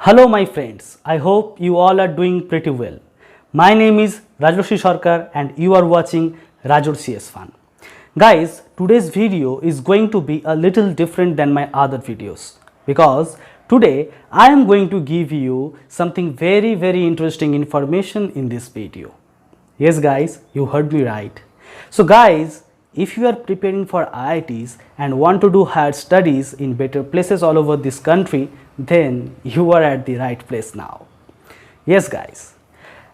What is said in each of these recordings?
Hello my friends, I hope you all are doing pretty well. My name is Rajroshi Sarkar and you are watching Rajor CS Fun. Guys, today's video is going to be a little different than my other videos because today I am going to give you something very interesting information in this video. Yes guys, you heard me right. So guys, if you are preparing for IITs and want to do higher studies in better places all over this country, then you are at the right place now. Yes guys.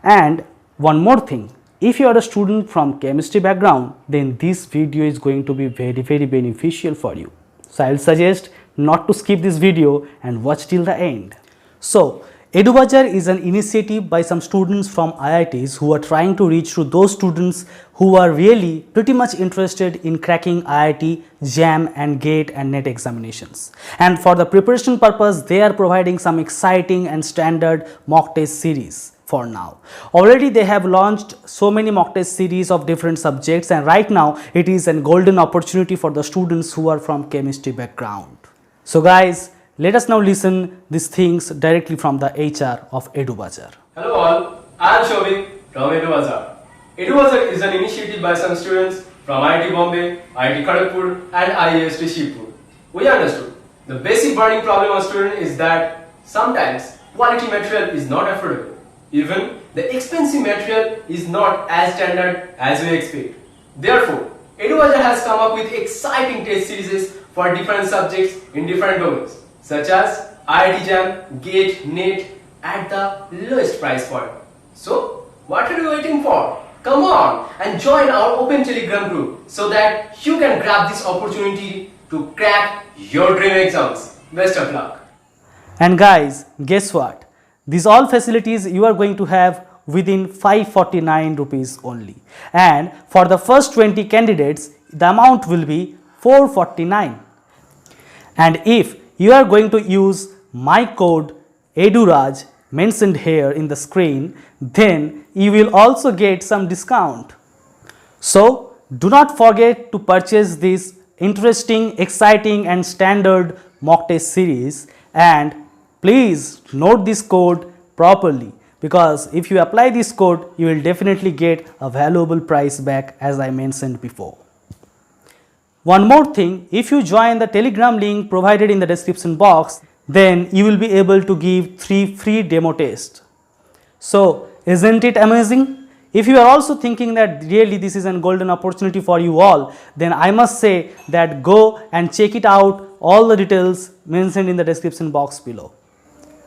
And one more thing, if you are a student from chemistry background, then this video is going to be very beneficial for you. So I will suggest not to skip this video and watch till the end. So EduBazaar is an initiative by some students from IITs who are trying to reach to those students who are really pretty much interested in cracking IIT, JAM and GATE and NET examinations. And for the preparation purpose, they are providing some exciting and standard mock test series for now. Already they have launched so many mock test series of different subjects, and right now it is a golden opportunity for the students who are from chemistry background. So guys, let us now listen these things directly from the HR of EduBazaar. Hello all, I am Shobik from EduBazaar. EduBazaar is an initiative by some students from IIT Bombay, IIT Kharagpur and IIST Shibpur. We understood the basic burning problem of students is that sometimes quality material is not affordable. Even the expensive material is not as standard as we expect. Therefore, EduBazaar has come up with exciting test series for different subjects in different domains, such as IIT JAM, GATE, NET at the lowest price point. So, what are you waiting for? Come on and join our open Telegram group so that you can grab this opportunity to crack your dream exams. Best of luck. And guys, guess what? These all facilities you are going to have within 549 rupees only. And for the first 20 candidates, the amount will be 449. And if you are going to use my code EDURAJ mentioned here in the screen, then you will also get some discount. So do not forget to purchase this interesting, exciting and standard mock test series, and please note this code properly, because if you apply this code you will definitely get a valuable price back, as I mentioned before. One more thing, if you join the Telegram link provided in the description box, then you will be able to give 3 free demo tests. So isn't it amazing? If you are also thinking that really this is a golden opportunity for you all, then I must say that go and check it out, all the details mentioned in the description box below.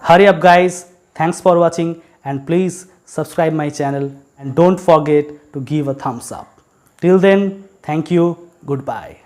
Hurry up guys, thanks for watching and please subscribe my channel and don't forget to give a thumbs up. Till then, thank you, goodbye.